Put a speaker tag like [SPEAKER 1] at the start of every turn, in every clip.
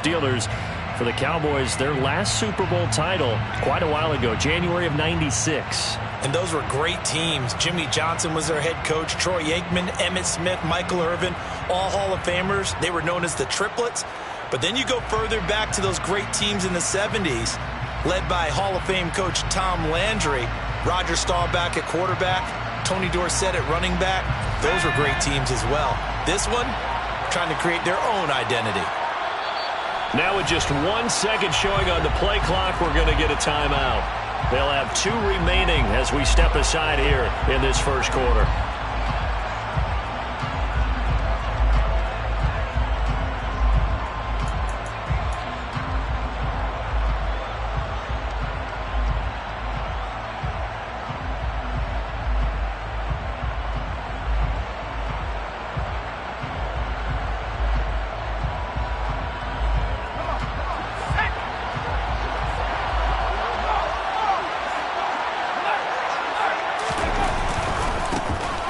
[SPEAKER 1] Steelers. For the Cowboys, their last Super Bowl title quite a while ago, January of '96.
[SPEAKER 2] And those were great teams. Jimmy Johnson was their head coach. Troy Aikman, Emmitt Smith, Michael Irvin, all Hall of Famers. They were known as the Triplets. But then you go further back to those great teams in the 70s, led by Hall of Fame coach Tom Landry, Roger Staubach at quarterback, Tony Dorsett at running back. Those were great teams as well. This one, trying to create their own identity.
[SPEAKER 1] Now with just 1 second showing on the play clock, we're going to get a timeout. They'll have 2 remaining as we step aside here in this first quarter.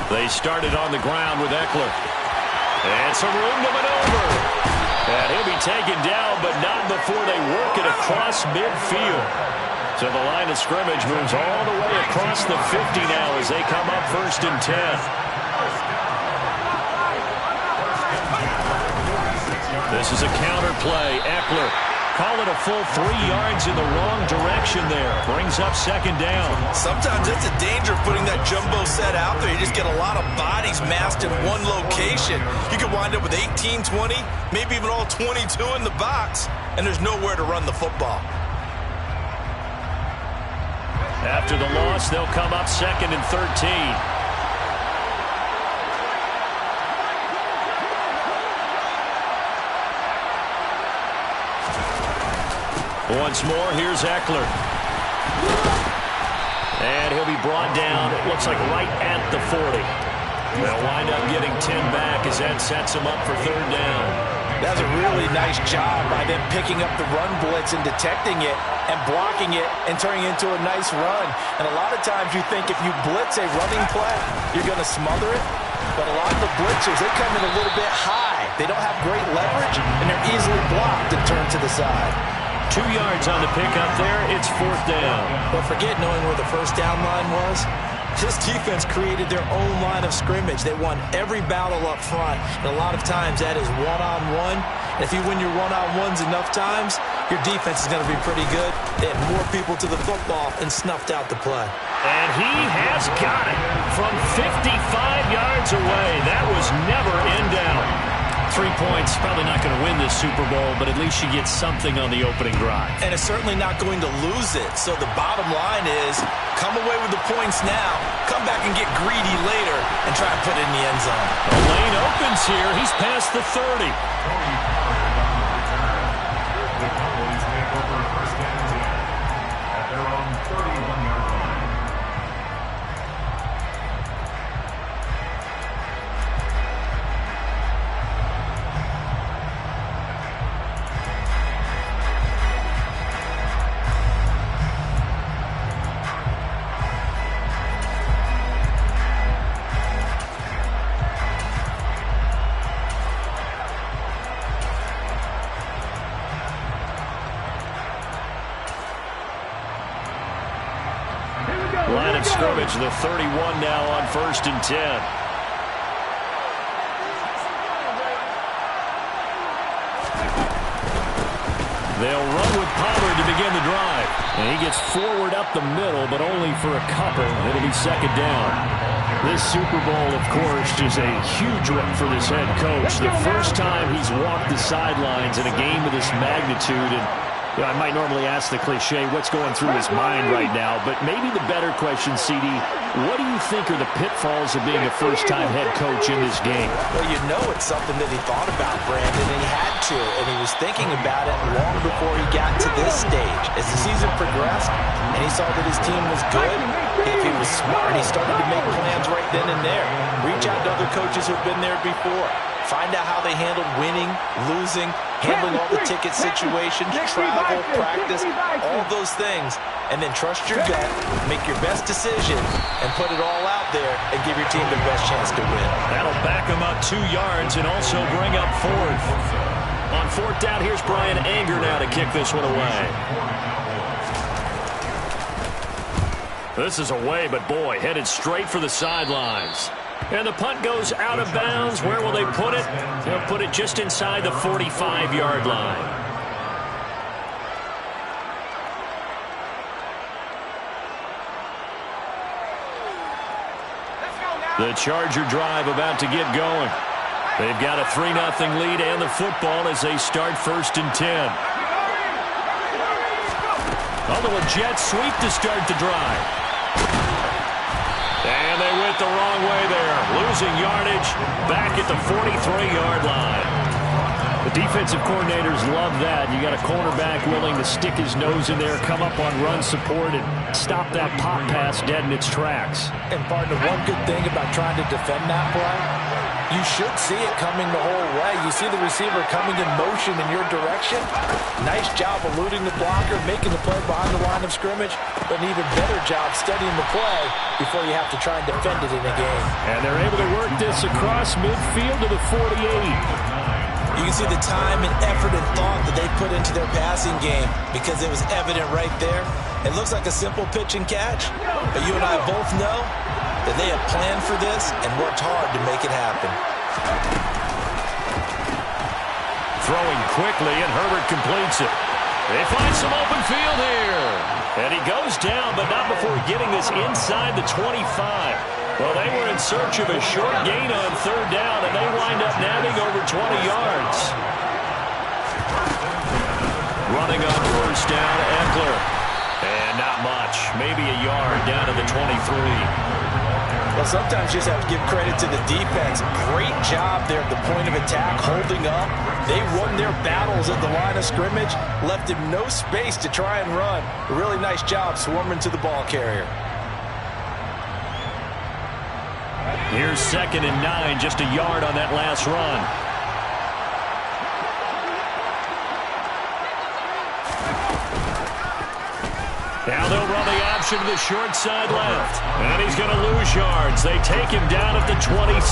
[SPEAKER 1] They started on the ground with Eckler. And some room to maneuver. And he'll be taken down, but not before they work it across midfield. So the line of scrimmage moves all the way across the 50 now as they come up 1st and 10. This is a counter play. Eckler. Call it a full 3 yards in the wrong direction there. Brings up 2nd down.
[SPEAKER 2] Sometimes that's a danger of putting that jumbo set out there. You just get a lot of bodies massed in one location. You could wind up with 18, 20, maybe even all 22 in the box, and there's nowhere to run the football.
[SPEAKER 1] After the loss, they'll come up 2nd and 13. Once more, here's Eckler. And he'll be brought down, it looks like right at the 40. They'll wind up getting 10 back as that sets him up for 3rd down.
[SPEAKER 2] That's a really nice job by them picking up the run blitz and detecting it and blocking it and turning it into a nice run. And a lot of times you think if you blitz a running play, you're going to smother it. But a lot of the blitzers, they come in a little bit high. They don't have great leverage, and they're easily blocked and turned to the side.
[SPEAKER 1] 2 yards on the pickup there. It's 4th down.
[SPEAKER 2] But forget knowing where the first down line was. This defense created their own line of scrimmage. They won every battle up front. And a lot of times that is one-on-one. And if you win your one-on-ones enough times, your defense is going to be pretty good. They had more people to the football and snuffed out the play.
[SPEAKER 1] And he has got it from 55 yards away. That was never in down. 3 points, probably not going to win this Super Bowl, but at least you get something on the opening drive.
[SPEAKER 2] And it's certainly not going to lose it. So the bottom line is, come away with the points now, come back and get greedy later, and try to put it in the end zone.
[SPEAKER 1] The lane opens here. He's past the 30. Line of scrimmage, the 31 now on 1st and 10. They'll run with Pollard to begin the drive. And he gets forward up the middle, but only for a couple. It'll be 2nd down. This Super Bowl, of course, is a huge one for this head coach. The first time he's walked the sidelines in a game of this magnitude. And I might normally ask the cliche, what's going through his mind right now? But maybe the better question, CD, what do you think are the pitfalls of being a first-time head coach in this game?
[SPEAKER 2] Well, you know it's something that he thought about, Brandon, and he had to. And he was thinking about it long before he got to this stage. As the season progressed and he saw that his team was good, if he was smart, he started to make plans right then and there. Reach out to other coaches who've been there before. Find out how they handled winning, losing, handling all the ticket situations, travel, practice, all those things. And then trust your gut, make your best decision, and put it all out there and give your team the best chance to win.
[SPEAKER 1] That'll back them up 2 yards and also bring up 4th. On fourth down, here's Brian Anger now to kick this one away. This is away, but boy, headed straight for the sidelines. And the punt goes out of bounds. Where will they put it? They'll put it just inside the 45-yard line. The Charger drive about to get going. They've got a 3-0 lead and the football as they start 1st and 10. A little jet sweep to start the drive. And they went the wrong way there. Losing yardage back at the 43-yard line. The defensive coordinators love that. You got a cornerback willing to stick his nose in there, come up on run support, and stop that pop pass dead in its tracks.
[SPEAKER 2] And partner, one good thing about trying to defend that play, you should see it coming the whole way. You see the receiver coming in motion in your direction. Nice job eluding the blocker, making the play behind the line of scrimmage, but an even better job studying the play before you have to try and defend it in a game.
[SPEAKER 1] And they're able to work this across midfield to the 48.
[SPEAKER 2] You can see the time and effort and thought that they put into their passing game because it was evident right there. It looks like a simple pitch and catch, but you and I both know that they have planned for this and worked hard to make it happen.
[SPEAKER 1] Throwing quickly, and Herbert completes it. They find some open field here. And he goes down, but not before getting this inside the 25. Well, they were in search of a short gain on 3rd down, and they wind up nabbing over 20 yards. Running on 1st down, Eckler. And not much. Maybe a yard down to the 23.
[SPEAKER 2] Well, sometimes you just have to give credit to the defense. Great job there at the point of attack, holding up. They won their battles at the line of scrimmage, left him no space to try and run. A really nice job swarming to the ball carrier.
[SPEAKER 1] Here's 2nd and 9, just a yard on that last run. Now they'll run the option to the short side left. And he's going to lose yards. They take him down at the 26.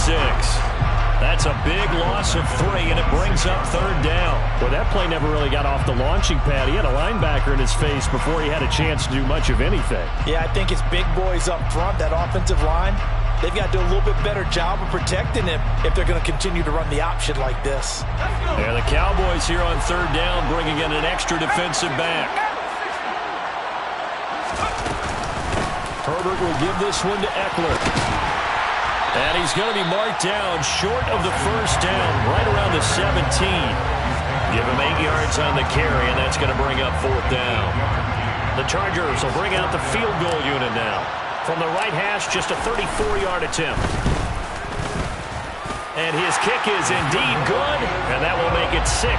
[SPEAKER 1] That's a big loss of 3, and it brings up 3rd down. Well, that play never really got off the launching pad. He had a linebacker in his face before he had a chance to do much of anything.
[SPEAKER 2] Yeah, I think it's big boys up front, that offensive line. They've got to do a little bit better job of protecting him if they're going to continue to run the option like this.
[SPEAKER 1] Yeah, the Cowboys here on 3rd down bringing in an extra defensive back. Herbert will give this one to Eckler. And he's going to be marked down short of the 1st down, right around the 17. Give him 8 yards on the carry, and that's going to bring up 4th down. The Chargers will bring out the field goal unit now. From the right hash, just a 34-yard attempt. And his kick is indeed good, and that will make it 6-0.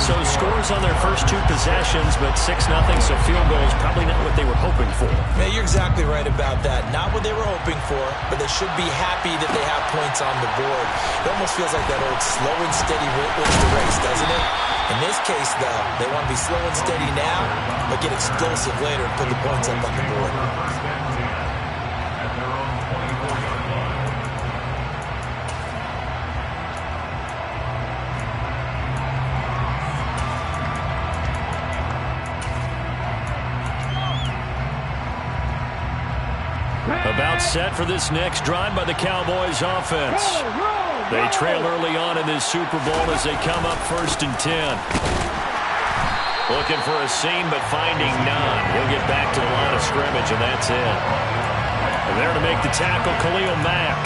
[SPEAKER 1] So scores on their first 2 possessions, but 6-0, so field goal is probably not what they were hoping for.
[SPEAKER 2] Man, you're exactly right about that. Not what they were hoping for, but they should be happy that they have points on the board. It almost feels like that old slow and steady wins the race, doesn't it? In this case, though, they want to be slow and steady now, but get explosive later and put the points up on the board.
[SPEAKER 1] About set for this next drive by the Cowboys offense. They trail early on in this Super Bowl as they come up 1st and 10. Looking for a seam, but finding none. He'll get back to the line of scrimmage, and that's it. And there to make the tackle, Khalil Mack.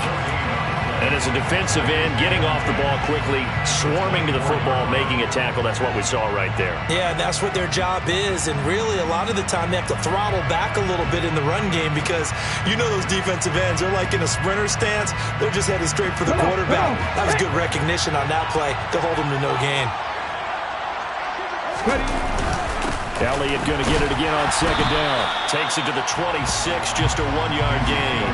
[SPEAKER 1] And as a defensive end, getting off the ball quickly, swarming to the football, making a tackle. That's what we saw right there.
[SPEAKER 2] Yeah, that's what their job is. And really, a lot of the time, they have to throttle back a little bit in the run game because you know those defensive ends, they're like in a sprinter stance. They're just headed straight for the quarterback. That was good recognition on that play to hold them to no gain.
[SPEAKER 1] Elliott going to get it again on 2nd down. Takes it to the 26, just a 1-yard gain.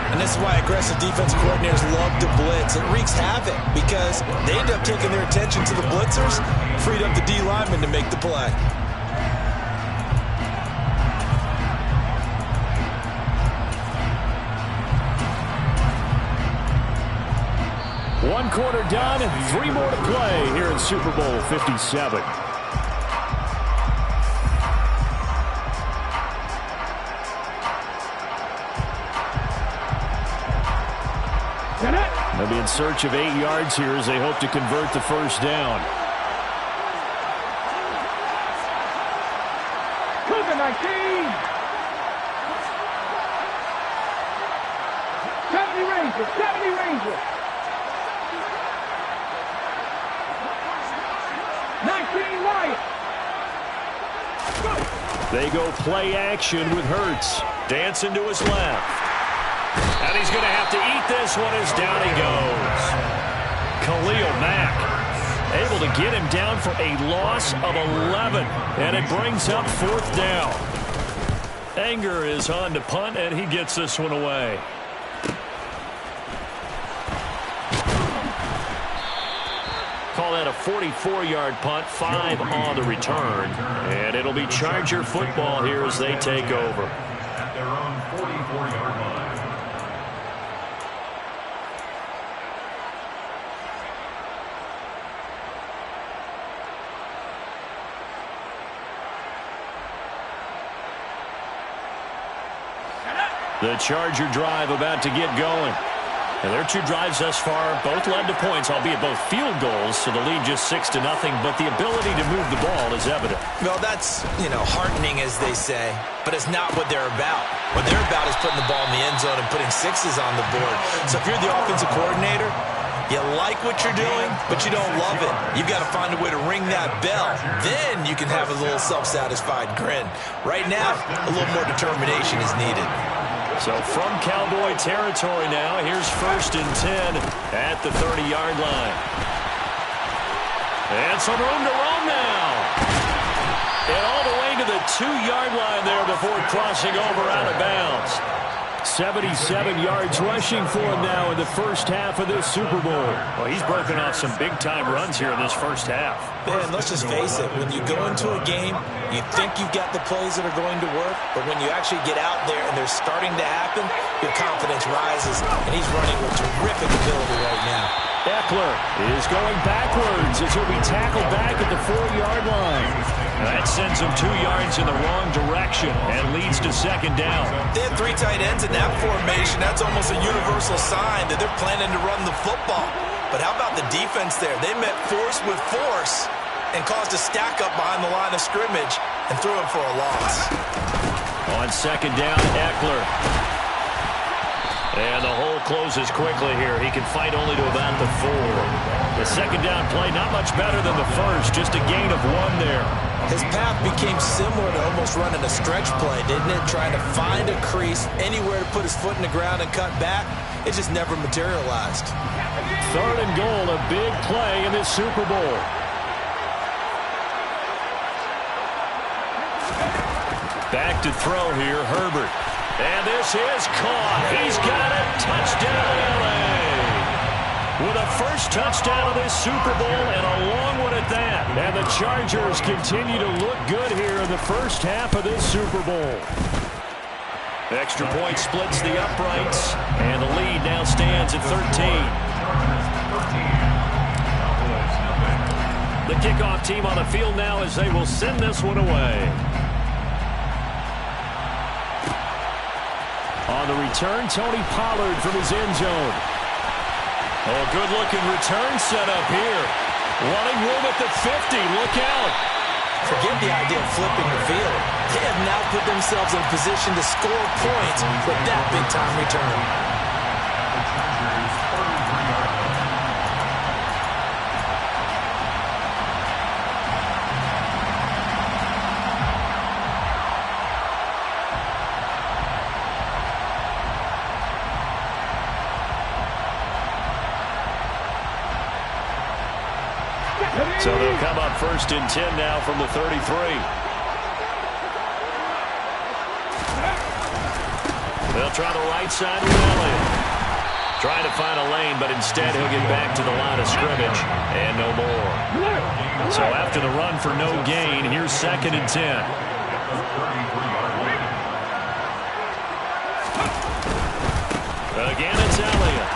[SPEAKER 2] And this is why aggressive defensive coordinators love to blitz. It wreaks havoc because they end up taking their attention to the blitzers, freed up the D lineman to make the play.
[SPEAKER 1] One quarter done, 3 more to play here in Super Bowl 57. They'll be in search of 8 yards here as they hope to convert the first down.
[SPEAKER 3] Cougar 19. 70 Rangers, 70 Rangers. 19 Lions.
[SPEAKER 1] They go play action with Hurts. Dancing to his left. And he's going to have to eat this one as down he goes. Khalil Mack able to get him down for a loss of 11. And it brings up 4th down. Anger is on to punt, and he gets this one away. Call that a 44-yard punt, 5 on the return. And it'll be Charger football here as they take over.
[SPEAKER 4] At their own 44-yard line.
[SPEAKER 1] The Charger drive about to get going. And their 2 drives thus far both led to points, albeit both field goals, so the lead just 6-0, but the ability to move the ball is evident.
[SPEAKER 2] Well, that's, heartening, as they say, but it's not what they're about. What they're about is putting the ball in the end zone and putting 6s on the board. So if you're the offensive coordinator, you like what you're doing, but you don't love it. You've got to find a way to ring that bell. Then you can have a little self-satisfied grin. Right now, a little more determination is needed.
[SPEAKER 1] So from Cowboy territory now, here's 1st and 10 at the 30-yard line. And some room to roam now. And all the way to the 2-yard line there before crossing over out of bounds. 77 yards rushing for him now in the first half of this Super Bowl. Well, he's broken off some big-time runs here in this first half.
[SPEAKER 2] Man, let's just face it. When you go into a game, you think you've got the plays that are going to work, but when you actually get out there and they're starting to happen, your confidence rises, and he's running with terrific ability right now.
[SPEAKER 1] Eckler is going backwards as he'll be tackled back at the 4-yard line. That sends him 2 yards in the wrong direction and leads to 2nd down.
[SPEAKER 2] They had 3 tight ends in that formation. That's almost a universal sign that they're planning to run the football. But how about the defense there? They met force with force and caused a stack up behind the line of scrimmage and threw him for a loss.
[SPEAKER 1] On 2nd down, Eckler. And the hole closes quickly here. He can fight only to about the 4. The 2nd down play not much better than the first, just a gain of 1 there.
[SPEAKER 2] His path became similar to almost running a stretch play, didn't it? Trying to find a crease, anywhere to put his foot in the ground and cut back. It just never materialized.
[SPEAKER 1] 3rd and goal, a big play in this Super Bowl. Back to throw here, Herbert. And this is caught. He's got it. Touchdown, L.A. With a first touchdown of this Super Bowl and a long one at that. And the Chargers continue to look good here in the first half of this Super Bowl. Extra point splits the uprights, and the lead now stands at 13. The kickoff team on the field now as they will send this one away. On the return, Tony Pollard from his end zone. Oh, good-looking return set up here. Running room at the 50. Look out.
[SPEAKER 2] Forget the idea of flipping the field. They have now put themselves in position to score points with that big-time return.
[SPEAKER 1] So they'll come up 1st and 10 now from the 33. They'll try the right side with Elliott. Trying to find a lane, but instead he'll get back to the line of scrimmage and no more. So after the run for no gain, here's 2nd and 10. Again, it's Elliott.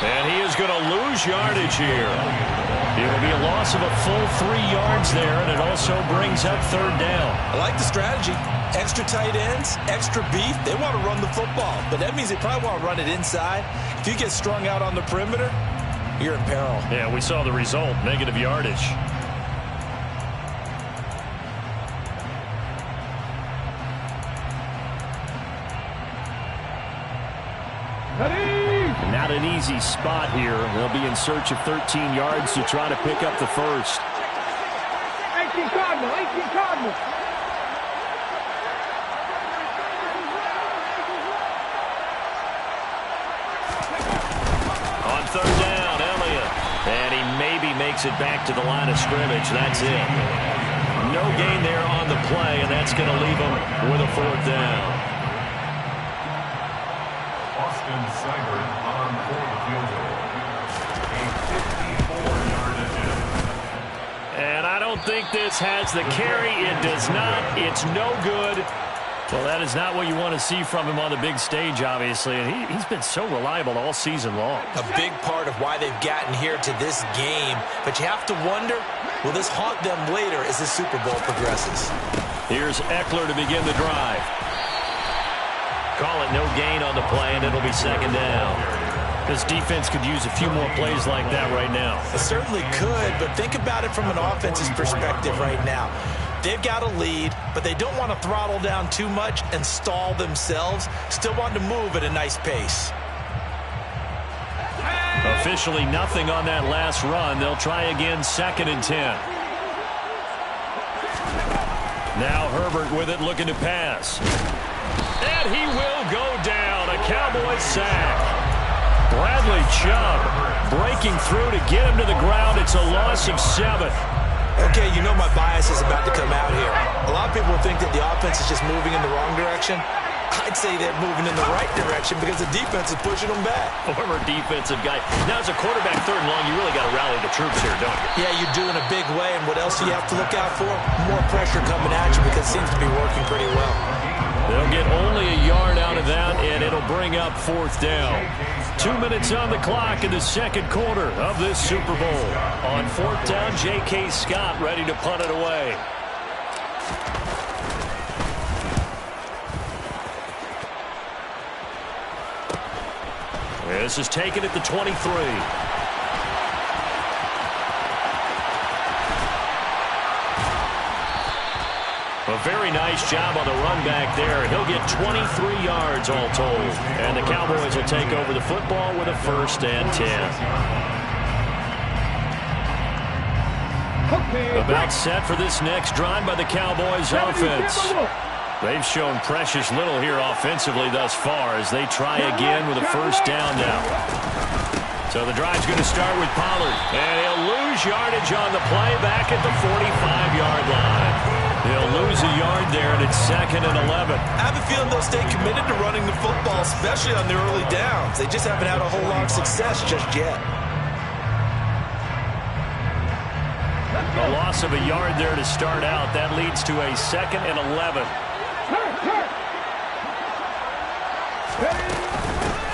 [SPEAKER 1] And he is going to lose yardage here. It'll be a loss of a full 3 yards there, and it also brings up third down.
[SPEAKER 2] I like the strategy. Extra tight ends, extra beef. They want to run the football, but that means they probably want to run it inside. If you get strung out on the perimeter, you're in peril.
[SPEAKER 1] Yeah, we saw the result, negative yardage. Not an easy spot here. They'll be in search of 13 yards to try to pick up the first.
[SPEAKER 3] 18 Cardinals, 18 Cardinals.
[SPEAKER 1] On third down, Elliott. And he maybe makes it back to the line of scrimmage. That's it. No gain there on the play, and that's going to leave him with a fourth down.
[SPEAKER 4] Austin Seibert on for the field goal. A 54-yard attempt.
[SPEAKER 1] And I don't think this has the carry. It does not. It's no good. Well, that is not what you want to see from him on the big stage, obviously. And he's been so reliable all season long.
[SPEAKER 2] A big part of why they've gotten here to this game. But you have to wonder, will this haunt them later as the Super Bowl progresses?
[SPEAKER 1] Here's Eckler to begin the drive. Call it no gain on the play, and it'll be second down. This defense could use a few more plays like that right now.
[SPEAKER 2] It certainly could, but think about it from an offense's perspective right now. They've got a lead, but they don't want to throttle down too much and stall themselves. Still want to move at a nice pace.
[SPEAKER 1] Officially nothing on that last run. They'll try again, 2nd and 10. Now Herbert with it, looking to pass. And he will go down. A Cowboys sack. Bradley Chubb breaking through to get him to the ground. It's a loss of 7.
[SPEAKER 2] Okay, you know my bias is about to come out here. A lot of people think that the offense is just moving in the wrong direction. I'd say they're moving in the right direction because the defense is pushing them back.
[SPEAKER 1] Former defensive guy. Now, as a quarterback, 3rd and long, you really got to rally the troops here, don't you?
[SPEAKER 2] Yeah, you do in a big way. And what else do you have to look out for? More pressure coming at you because it seems to be working pretty well.
[SPEAKER 1] They'll get only a yard out of that, and it'll bring up 4th down. 2 minutes on the clock in the 2nd quarter of this Super Bowl. On 4th down, J.K. Scott ready to punt it away. This is taken at the 23. A very nice job on the run back there. He'll get 23 yards all told. And the Cowboys will take over the football with a 1st and 10. About set for this next drive by the Cowboys offense. They've shown precious little here offensively thus far as they try again with a 1st down now. So the drive's going to start with Pollard. And he'll lose yardage on the play back at the 45-yard line. He'll lose a yard there, and it's 2nd and 11.
[SPEAKER 2] I have a feeling they'll stay committed to running the football, especially on the early downs. They just haven't had a whole lot of success just yet.
[SPEAKER 1] A loss of a yard there to start out. That leads to a 2nd and 11.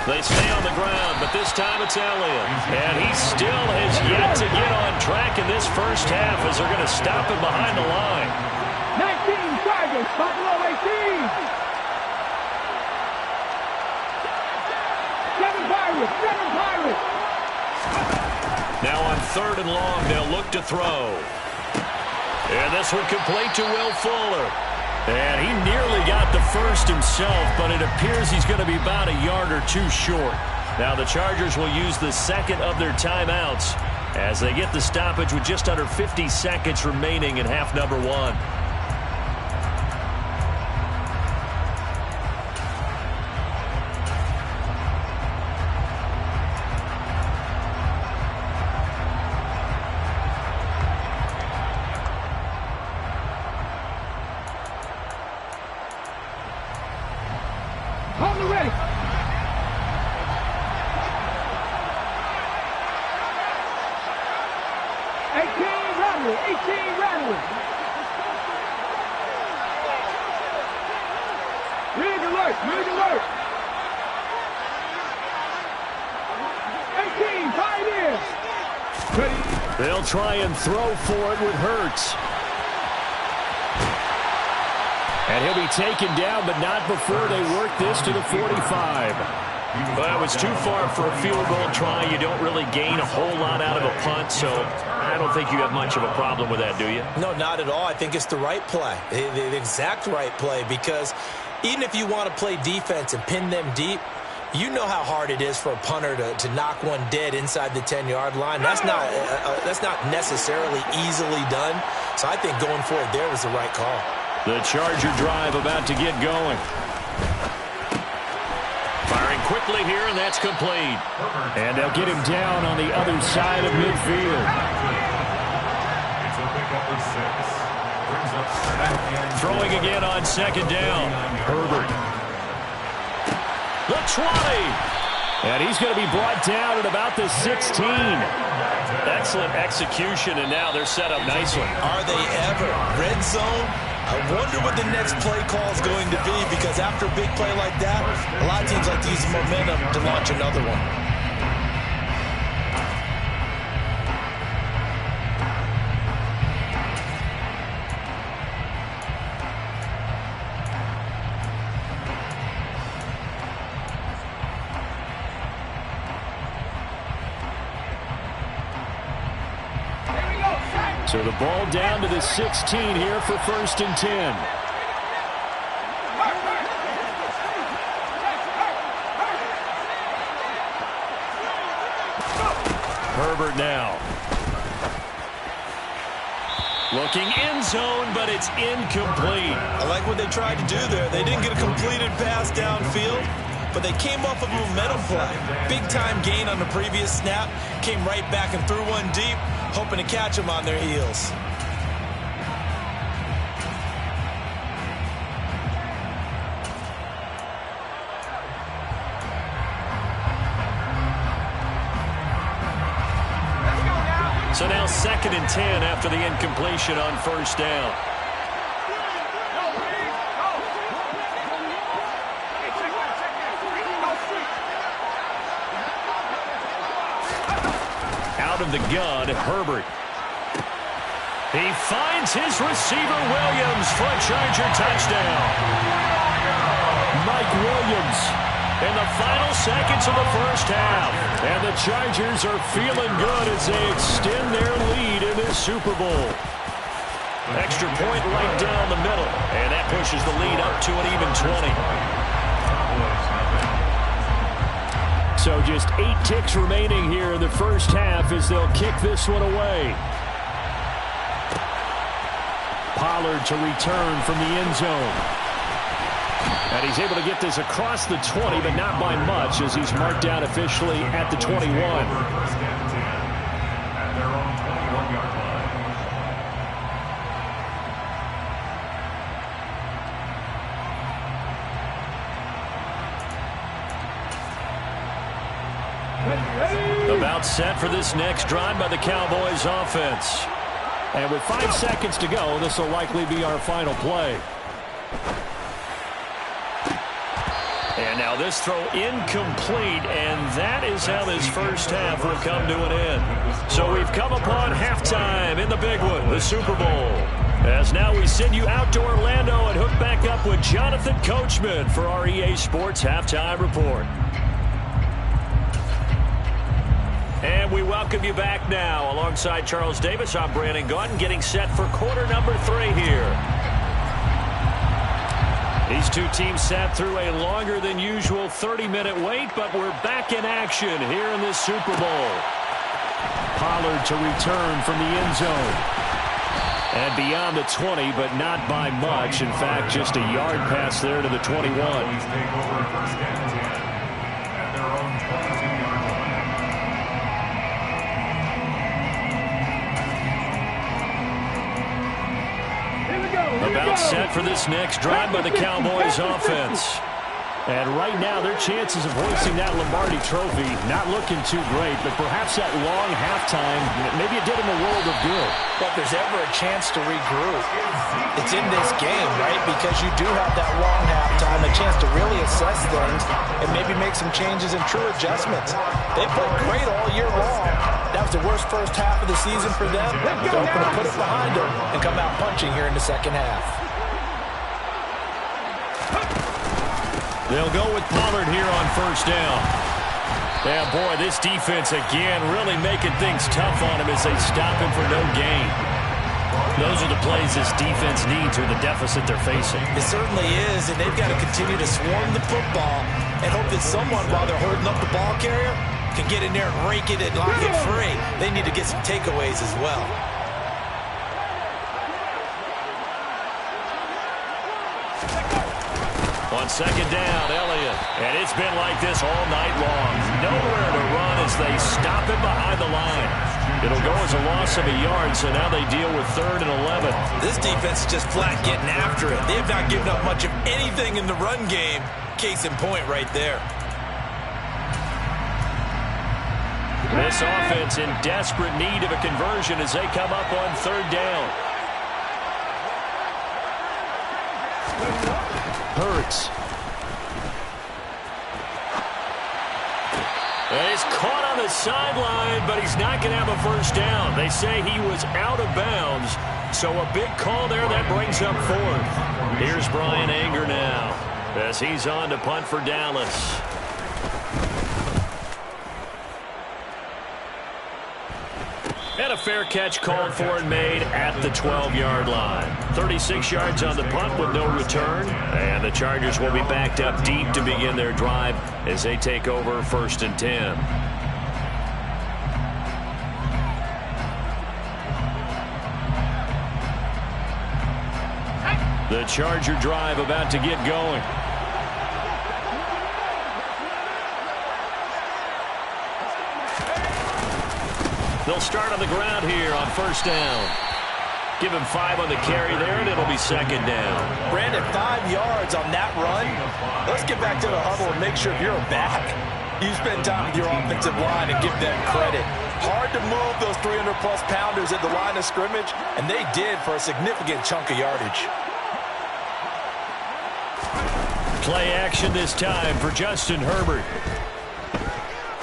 [SPEAKER 1] They stay on the ground, but this time it's Elliott. And he still has yet to get on track in this first half as they're going to stop him behind the line.
[SPEAKER 3] 19 Tigers, Buffalo 18. 7 Pirates, 7 Pirates.
[SPEAKER 1] Now on 3rd and long, they'll look to throw. And this one complete to Will Fuller. And he nearly got the first himself, but it appears he's going to be about a yard or 2 short. Now the Chargers will use the 2nd of their timeouts as they get the stoppage with just under 50 seconds remaining in half number 1.
[SPEAKER 3] Hold the ready. 18 Rattler. Rig alert. 18
[SPEAKER 1] They'll try and throw for it with Hurts. And he'll be taken down, but not before they work this to the 45.
[SPEAKER 5] Well, it was too far for a field goal try. You don't really gain a whole lot out of a punt, so I don't think you have much of a problem with that, do you?
[SPEAKER 2] No, not at all. I think it's the right play, the exact right play, because even if you want to play defense and pin them deep, you know how hard it is for a punter to knock one dead inside the 10-yard line. That's not necessarily easily done. So I think going for it there was the right call.
[SPEAKER 1] The Charger drive about to get going.
[SPEAKER 5] Firing quickly here, and that's complete.
[SPEAKER 1] And they'll get him down on the other side of midfield.
[SPEAKER 4] It's a pickup of 6. Brings up second and
[SPEAKER 1] Throwing again on second down. Herbert. The 20. And he's going to be brought down at about the 16.
[SPEAKER 5] Excellent execution, and now they're set up nicely.
[SPEAKER 2] Are they ever? Red zone? I wonder what the next play call is going to be, because after a big play like that, a lot of teams like to use the momentum to launch another one.
[SPEAKER 1] So the ball down to the 16 here for 1st and 10. Herbert now. Looking end zone, but it's incomplete.
[SPEAKER 2] I like what they tried to do there. They didn't get a completed pass downfield, but they came off of a momentum play. Big-time gain on the previous snap. Came right back and threw one deep, hoping to catch them on their heels.
[SPEAKER 1] So now 2nd and 10 after the incompletion on 1st down. Out of the gun, Herbert. He finds his receiver, Williams, for a Charger touchdown. Mike Williams in the final seconds of the first half. And the Chargers are feeling good as they extend their lead in this Super Bowl. Extra point right down the middle. And that pushes the lead up to an even 20. So just 8 ticks remaining here in the first half as they'll kick this one away. Pollard to return from the end zone. And he's able to get this across the 20, but not by much, as he's marked out officially at the 21.
[SPEAKER 4] at their own 21-yard line.
[SPEAKER 1] About set for this next drive by the Cowboys offense. And with 5 seconds to go, this will likely be our final play. And now this throw incomplete, and that is how this first half will come to an end. So we've come upon halftime in the big one, the Super Bowl. As now we send you out to Orlando and hook back up with Jonathan Coachman for our EA Sports Halftime Report. And we welcome you back now. Alongside Charles Davis, I'm Brandon Gaudin, getting set for quarter number 3 here. These two teams sat through a longer than usual 30-minute wait, but we're back in action here in this Super Bowl. Pollard to return from the end zone. And beyond the 20, but not by much. In fact, just a yard pass there to the 21.
[SPEAKER 4] Please take over first and 10 at their own 22-yard line.
[SPEAKER 1] About set for this next drive by the Cowboys offense. And right now, their chances of hoisting that Lombardi trophy not looking too great, but perhaps that long halftime, maybe it did them a world of good.
[SPEAKER 2] But if there's ever a chance to regroup, it's in this game, right? Because you do have that long halftime, a chance to really assess things and maybe make some changes and true adjustments. They played great all year long. That was the worst first half of the season for them. They're hoping to put it behind them and come out punching here in the second half.
[SPEAKER 1] They'll go with Pollard here on first down. Yeah, boy, this defense again really making things tough on him as they stop him for no gain. Those are the plays this defense needs or the deficit they're facing.
[SPEAKER 2] It certainly is, and they've got to continue to swarm the football and hope that someone, while they're holding up the ball carrier, can get in there and rake it and lock it free. They need to get some takeaways as well.
[SPEAKER 5] On second down, Elliott. And it's been like this all night long. Nowhere to run as they stop him behind the line. It'll go as a loss of a yard, so now they deal with 3rd and 11.
[SPEAKER 2] This defense is just flat getting after it. They have not given up much of anything in the run game. Case in point right there.
[SPEAKER 5] This offense in desperate need of a conversion as they come up on 3rd down.
[SPEAKER 1] Hurts.
[SPEAKER 5] And he's caught on the sideline, but he's not going to have a first down. They say he was out of bounds, so a big call there that brings up 4th. Here's Brian Anger now as he's on to punt for Dallas. And a fair catch called for and made at the 12-yard line. 36 yards on the punt with no return. And the Chargers will be backed up deep to begin their drive as they take over 1st and 10. The Charger drive about to get going. They'll start on the ground here on first down. Give him 5 on the carry there, and it'll be 2nd down.
[SPEAKER 2] Brandon, 5 yards on that run. Let's get back to the huddle and make sure you're a back. You spend time with your offensive line and give them credit. Hard to move those 300-plus pounders at the line of scrimmage, and they did for a significant chunk of yardage.
[SPEAKER 5] Play action this time for Justin Herbert.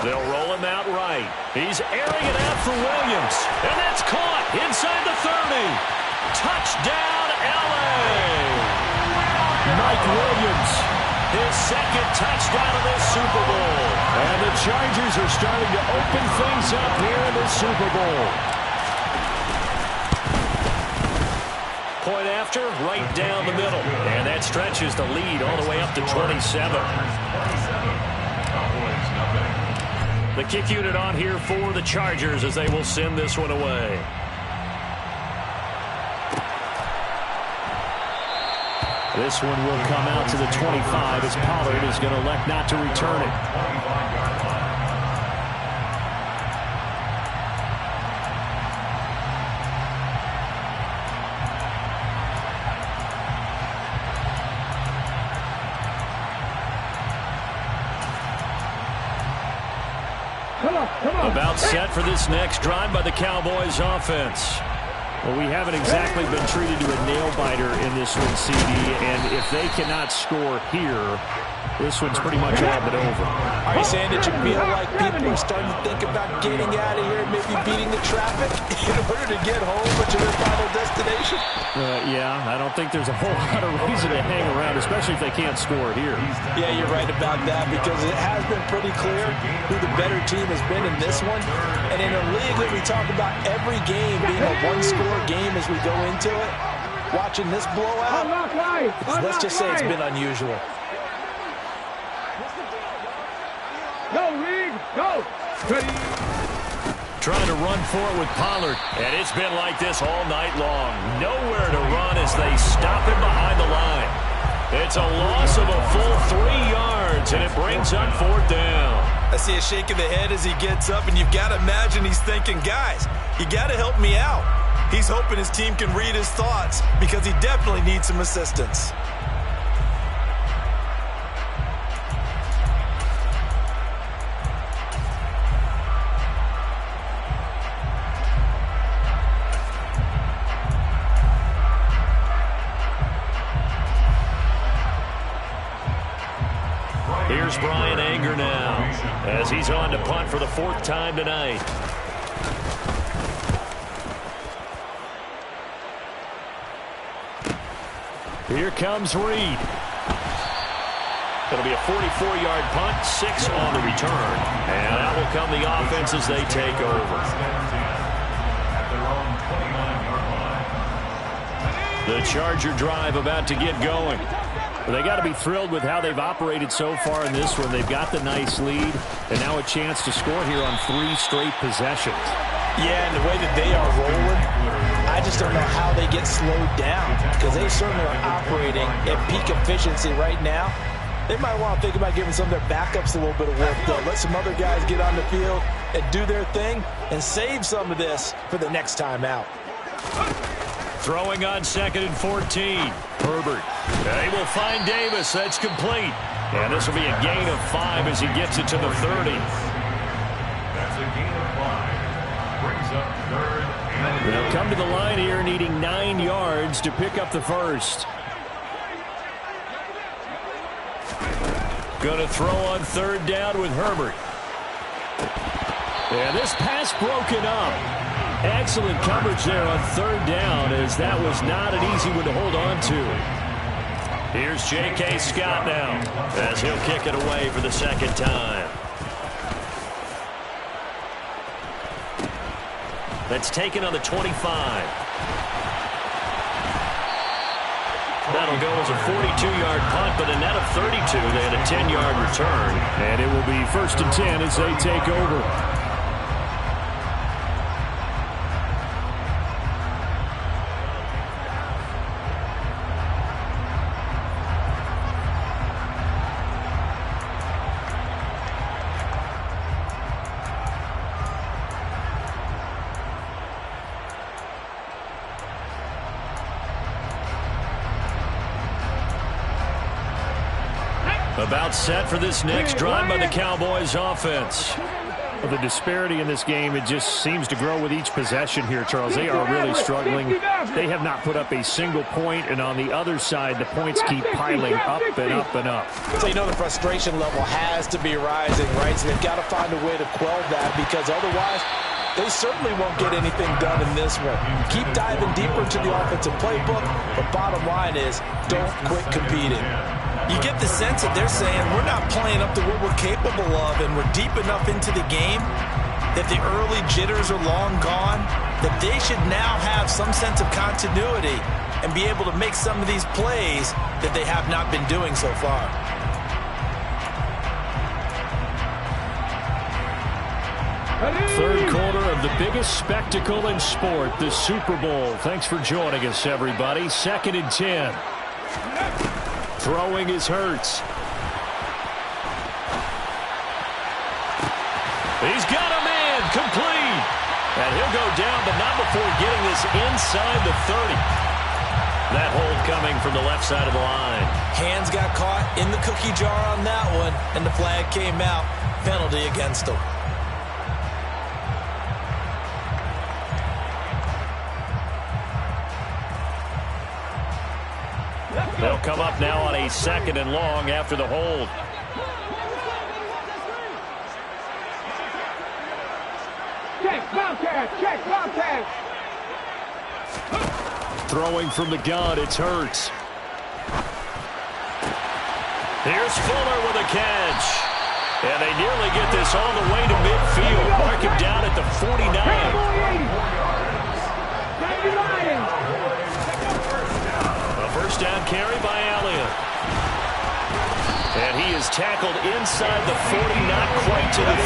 [SPEAKER 5] They'll roll him out right. He's airing it out for Williams. And that's caught inside the 30. Touchdown, L.A.
[SPEAKER 1] Mike Williams.
[SPEAKER 5] His 2nd touchdown of this Super Bowl.
[SPEAKER 1] And the Chargers are starting to open things up here in the Super Bowl.
[SPEAKER 5] Point after, right down the middle. And that stretches the lead all the way up to 27. The kick unit on here for the Chargers as they will send this one away.
[SPEAKER 1] This one will come out to the 25 as Pollard is going to elect not to return it.
[SPEAKER 5] About set for this next drive by the Cowboys offense.
[SPEAKER 1] Well, we haven't exactly been treated to a nail-biter in this one, CD, and if they cannot score here, this one's pretty much all but over.
[SPEAKER 2] Are you saying that you feel like people are starting to think about getting out of here and maybe beating the traffic in order to get home to their final destination?
[SPEAKER 1] Yeah, I don't think there's a whole lot of reason to hang around, especially if they can't score here.
[SPEAKER 2] Yeah, you're right about that because it has been pretty clear who the better team has been in this one. And in a league that we talk about every game being a one-score game as we go into it, watching this blowout, let's just say it's been unusual.
[SPEAKER 3] Go, Reed, go.
[SPEAKER 5] Trying to run for it with Pollard. And it's been like this all night long. Nowhere to run as they stop him behind the line. It's a loss of a full 3 yards, and it brings up 4th down.
[SPEAKER 2] I see a shake of the head as he gets up, and you've got to imagine he's thinking, guys, you got to help me out. He's hoping his team can read his thoughts because he definitely needs some assistance.
[SPEAKER 5] Here's Brian Anger now as he's on to punt for the 4th time tonight. Here comes Reed. It'll be a 44-yard punt, 6 on the return. And that will come the offense as they take over. The Charger drive about to get going. Well, they got to be thrilled with how they've operated so far in this one. They've got the nice lead, and now a chance to score here on 3 straight possessions.
[SPEAKER 2] Yeah, and the way that they are rolling, I just don't know how they get slowed down, because they certainly are operating at peak efficiency right now. They might want to think about giving some of their backups a little bit of work, though. Let some other guys get on the field and do their thing and save some of this for the next time out.
[SPEAKER 5] Throwing on 2nd and 14. Herbert. They will find Davis. That's complete. And this will be a gain of 5 as he gets it to the 30.
[SPEAKER 4] That's a gain of 5. Brings up 3rd and
[SPEAKER 5] They'll come to the line here needing 9 yards to pick up the first. Going to throw on 3rd down with Herbert. And this pass broken up. Excellent coverage there on 3rd down, as that was not an easy one to hold on to. Here's J.K. Scott now as he'll kick it away for the 2nd time. That's taken on the 25. That'll go as a 42-yard punt, but a net of 32. They had a 10-yard return.
[SPEAKER 1] And it will be 1st and 10 as they take over.
[SPEAKER 5] About set for this next drive by the Cowboys offense.
[SPEAKER 1] Well, the disparity in this game, it just seems to grow with each possession here, Charles. They are really struggling. They have not put up a single point, and on the other side, the points keep piling up and up and up.
[SPEAKER 2] So you know the frustration level has to be rising, right? So they've got to find a way to quell that, because otherwise they certainly won't get anything done in this one. Keep diving deeper into the offensive playbook, but bottom line is don't quit competing. You get the sense that they're saying we're not playing up to what we're capable of, and we're deep enough into the game that the early jitters are long gone, that they should now have some sense of continuity and be able to make some of these plays that they have not been doing so far.
[SPEAKER 1] Third quarter of the biggest spectacle in sport, the Super Bowl. Thanks for joining us, everybody. 2nd and 10. Throwing is Hurts.
[SPEAKER 5] He's got a man, complete. And he'll go down, but not before getting this inside the 30. That hold coming from the left side of the line.
[SPEAKER 2] Hands got caught in the cookie jar on that one, and the flag came out. Penalty against him.
[SPEAKER 5] They'll come up now on a 2nd and long after the hold.
[SPEAKER 3] Check, Bobcat, check, Bobcat.
[SPEAKER 1] Throwing from the gun, it's Hurts.
[SPEAKER 5] Here's Fuller with a catch. And they nearly get this all the way to midfield. Mark him down at the 49. First down carry by Elliott. And he is tackled inside the 40, not quite to the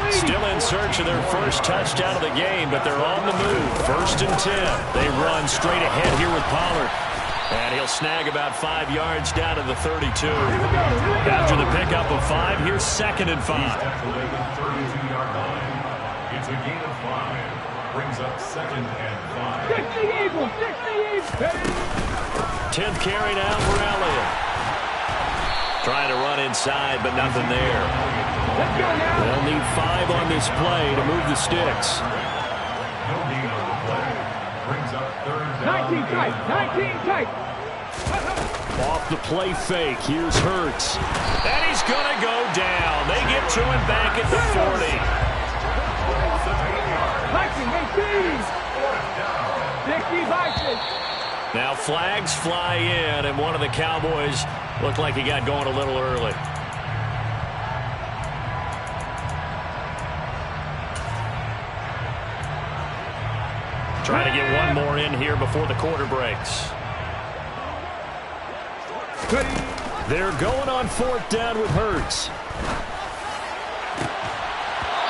[SPEAKER 5] 35. Still in search of their first touchdown of the game, but they're on the move. 1st and 10. They run straight ahead here with Pollard. And he'll snag about 5 yards down to the 32. After the pickup of 5, here's 2nd and 5.
[SPEAKER 4] It's a gain of 5. Brings up 2nd and 5.
[SPEAKER 3] 60 Eagles, 60 Eagles.
[SPEAKER 5] 10th carry now for Elliott. Trying to run inside, but nothing there.
[SPEAKER 1] They'll need 5 on this play to move the sticks.
[SPEAKER 4] No gain on the play. Brings up 3rd down.
[SPEAKER 3] 19 tight, 19 tight.
[SPEAKER 1] Off the play fake, here's Hurts.
[SPEAKER 5] And he's going to go down. They get to him back at the 40. Now flags fly in, and one of the Cowboys looked like he got going a little early. Trying to get one more in here before the quarter breaks.
[SPEAKER 1] They're going on 4th down with Hurts.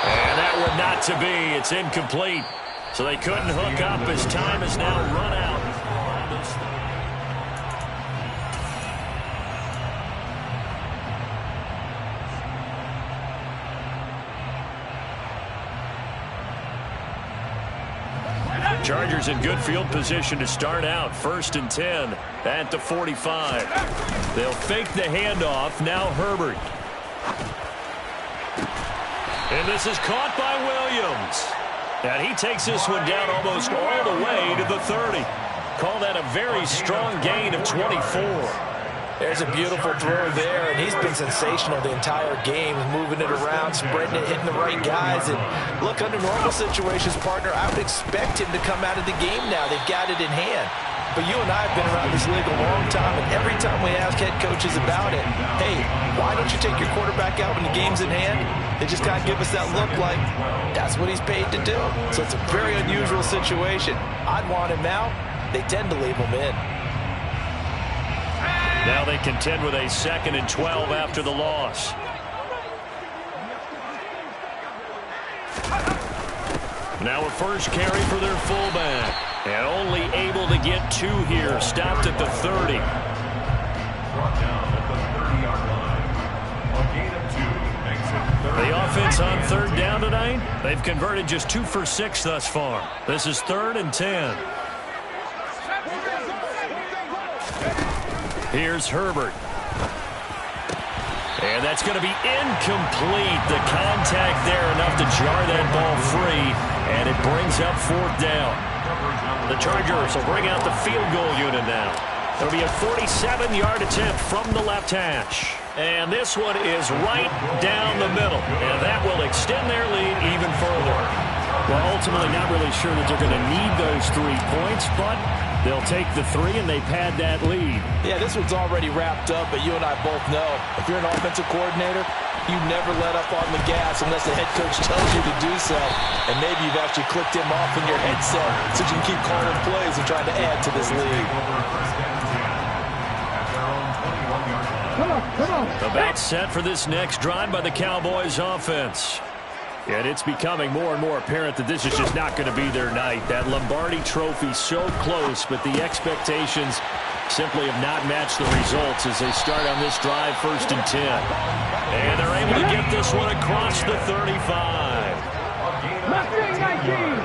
[SPEAKER 5] And that would not to be. It's incomplete. So they couldn't hook up as time has now run out. Chargers in good field position to start out. 1st and 10 at the 45. They'll fake the handoff. Now Herbert. And this is caught by Williams. And he takes this one down almost all the way to the 30. Call that a very strong gain of 24.
[SPEAKER 2] There's a beautiful throw there, and he's been sensational the entire game, moving it around, spreading it, hitting the right guys. And look, under normal situations, partner, I would expect him to come out of the game now. They've got it in hand. But you and I have been around this league a long time, and every time we ask head coaches about it, hey, why don't you take your quarterback out when the game's in hand? They just kind of give us that look like that's what he's paid to do. So it's a very unusual situation. I'd want him out. They tend to leave him in.
[SPEAKER 5] Now they contend with a 2nd and 12 after the loss. Now a first carry for their fullback. And only able to get 2 here. Stopped at the 30.
[SPEAKER 4] Brought down at the 30-yard line. A gain of 2 makes it 3rd.
[SPEAKER 5] The offense on 3rd down tonight, they've converted just 2 for 6 thus far. This is 3rd and 10. Here's Herbert. And that's going to be incomplete. The contact there enough to jar that ball free. And it brings up 4th down. The Chargers will bring out the field goal unit now. It'll be a 47-yard attempt from the left hash. And this one is right down the middle. And that will extend their lead even further.
[SPEAKER 1] Well, ultimately not really sure that they're going to need those 3 points, but they'll take the 3 and they pad that lead.
[SPEAKER 2] Yeah, this one's already wrapped up, but you and I both know if you're an offensive coordinator, you never let up on the gas unless the head coach tells you to do so. And maybe you've actually clicked him off in your headset so you can keep calling plays and trying to add to this lead.
[SPEAKER 5] About set for this next drive by the Cowboys offense.
[SPEAKER 1] And it's becoming more and more apparent that this is just not going to be their night. That Lombardi trophy so close, but the expectations simply have not matched the results as they start on this drive 1st and 10.
[SPEAKER 5] And they're able to get this one across the 35.
[SPEAKER 3] Mustang 19.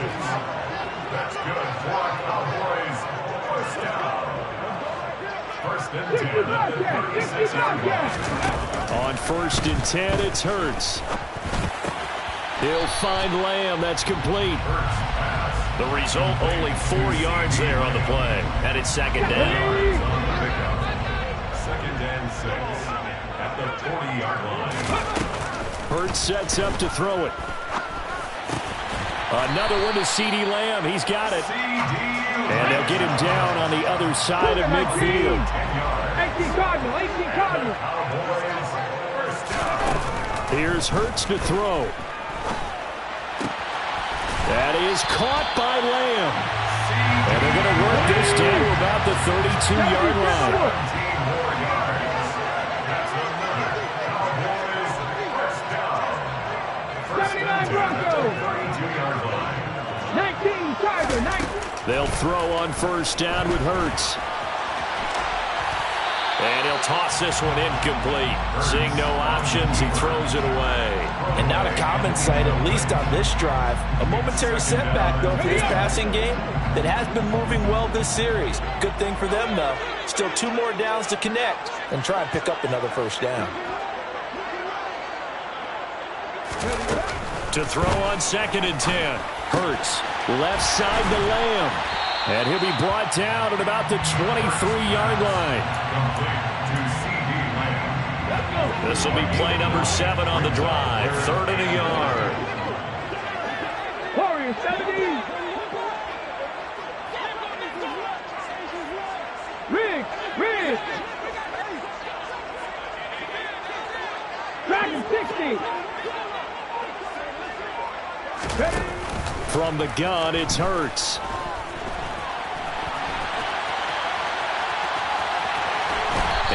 [SPEAKER 4] That's good for Cowboys. 1st down. 1st and 10 at the 36-yard line.
[SPEAKER 1] On 1st and 10, it's Hurts. He'll find Lamb. That's complete.
[SPEAKER 5] The result, only 4 yards there on the play. And it's 2nd down.
[SPEAKER 4] 2nd and 6 at the 40-yard line.
[SPEAKER 1] Hurts sets up to throw it. Another one to CeeDee Lamb. He's got it. And they'll get him down on the other side of midfield.
[SPEAKER 3] 18 Cardinal, 18 Cardinal.
[SPEAKER 4] Cowboys, 1st down.
[SPEAKER 1] Here's Hurts to throw. That is caught by Lamb. And they're going to work this down to about the 32-yard line.
[SPEAKER 4] 17 more yards. That's another Cowboys 1st down. 1st and 10 at the 32-yard line.
[SPEAKER 3] 19 Tiger, 19.
[SPEAKER 1] They'll throw on 1st down with Hurts.
[SPEAKER 5] And he'll toss this one incomplete. Seeing no options, he throws it away.
[SPEAKER 2] And not a common sight, at least on this drive. A momentary setback, though, for this passing game that has been moving well this series. Good thing for them, though. Still 2 more downs to connect and try and pick up another 1st down.
[SPEAKER 5] To throw on 2nd and 10.
[SPEAKER 1] Hurts, left side to Lamb. And he'll be brought down at about the 23-yard line.
[SPEAKER 5] This will be play number 7 on the drive. 3rd and a yard.
[SPEAKER 3] Warriors 70. Riggs. Dragon 60. Ready.
[SPEAKER 1] From the gun, it's Hurts.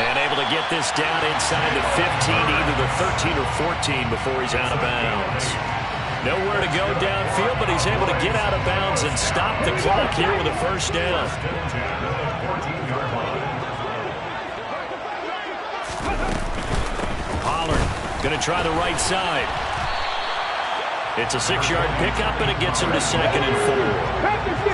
[SPEAKER 5] And able to get this down inside the 15, either the 13 or 14 before he's out of bounds. Nowhere to go downfield, but he's able to get out of bounds and stop the clock here with a first down. Pollard going to try the right side. It's a 6-yard pickup, and it gets him to 2nd and 4.
[SPEAKER 3] Back to 60.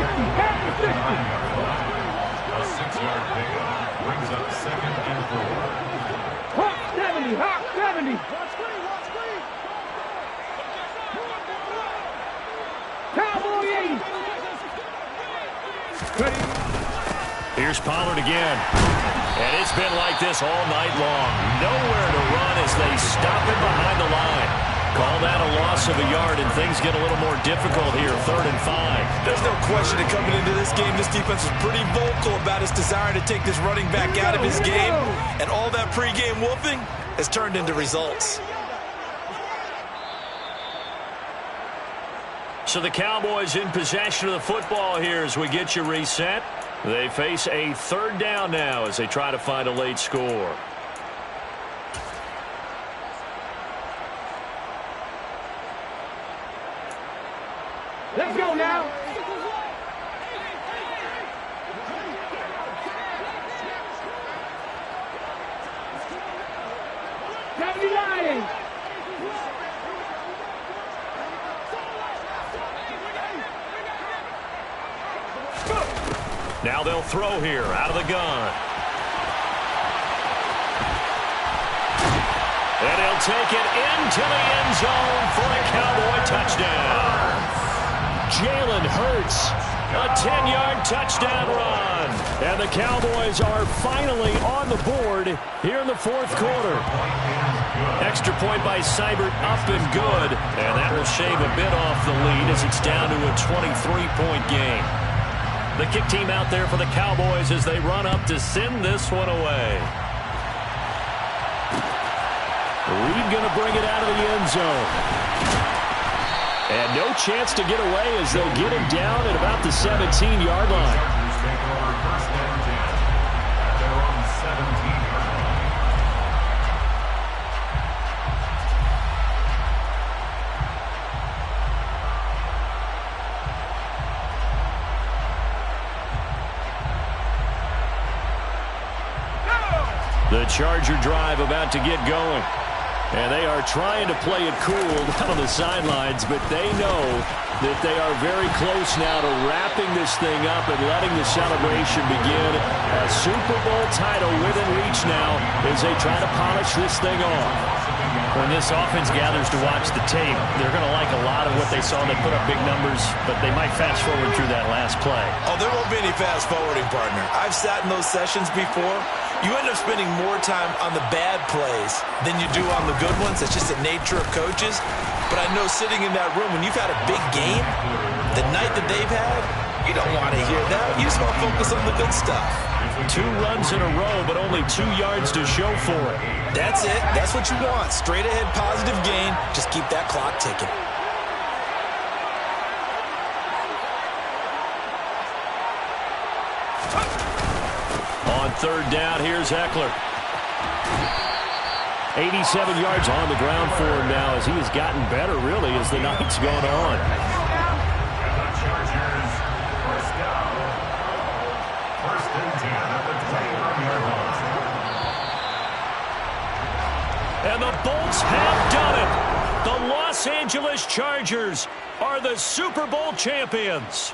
[SPEAKER 4] A 6-yard pickup brings up 2nd and 4.
[SPEAKER 3] Hawk 70. Cowboy 80. Ready.
[SPEAKER 5] Here's Pollard again. And it's been like this all night long. Nowhere to run as they stop him behind the line. Call that a loss of a yard, and things get a little more difficult here. 3rd and 5.
[SPEAKER 2] There's no question that coming into this game, this defense was pretty vocal about its desire to take this running back out of his game. And all that pregame wolfing has turned into results.
[SPEAKER 5] So the Cowboys in possession of the football here as we get you reset. They face a 3rd down now as they try to find a late score.
[SPEAKER 3] Let's go now.
[SPEAKER 5] Now they'll throw here out of the gun. And he'll take it into the end zone for a Cowboy touchdown.
[SPEAKER 1] Jalen Hurts, a 10-yard touchdown run. And the Cowboys are finally on the board here in the 4th quarter.
[SPEAKER 5] Extra point by Seibert, up and good. And that will shave a bit off the lead as it's down to a 23-point game. The kick team out there for the Cowboys as they run up to send this one away.
[SPEAKER 1] Reed going to bring it out of the end zone. And no chance to get away as they'll get him down at about the 17-yard line. The Charger drive about to get going. And they are trying to play it cool down on the sidelines, but they know that they are very close now to wrapping this thing up and letting the celebration begin. A Super Bowl title within reach now as they try to polish this thing off.
[SPEAKER 5] When this offense gathers to watch the tape, they're going to like a lot of what they saw. They put up big numbers, but they might fast forward through that last play.
[SPEAKER 2] Oh, there won't be any fast forwarding, partner. I've sat in those sessions before. You end up spending more time on the bad plays than you do on the good ones. It's just the nature of coaches. But I know sitting in that room, when you've had a big game, the night that they've had, you don't want to hear that. You just want to focus on the good stuff.
[SPEAKER 5] 2 runs in a row, but only 2 yards to show for it.
[SPEAKER 2] That's it. That's what you want. Straight ahead positive gain. Just keep that clock ticking.
[SPEAKER 5] On 3rd down, here's Eckler.
[SPEAKER 1] 87 yards on the ground for him now as he has gotten better, really, as the night's gone on.
[SPEAKER 5] And the Bolts have done it. The Los Angeles Chargers are the Super Bowl champions.